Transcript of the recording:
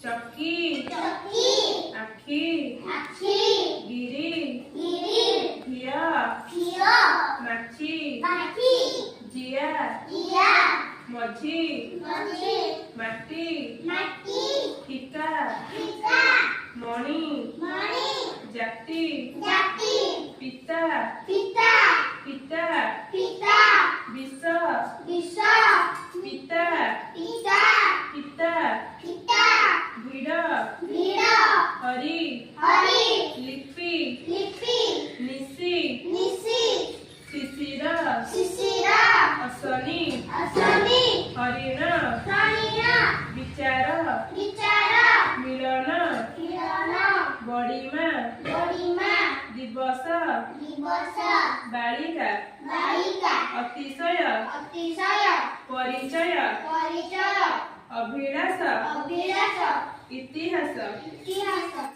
चक्की चक्की आखी आखी गिरी गिरी धिया धिया माछी माछी जिया जिया मझी मझी माटी माटी ठिका पिता मणि मणि जाति जाति पिता पिता पिता पिता विष विष पिता पिता पिता पिता भिड़ भिड़ हरि हरि लिपि लिपि निशि निशि शिशिर शिशिर असनी असनी हरिण हरिण विचार विचार मिलन मिलन बड़ीमा बड़ीमा दिवस दिवस बालिका बालिका अतिशय अतिशय परिचय परिचय अभिलाष अभिलाष इतिहास इतिहास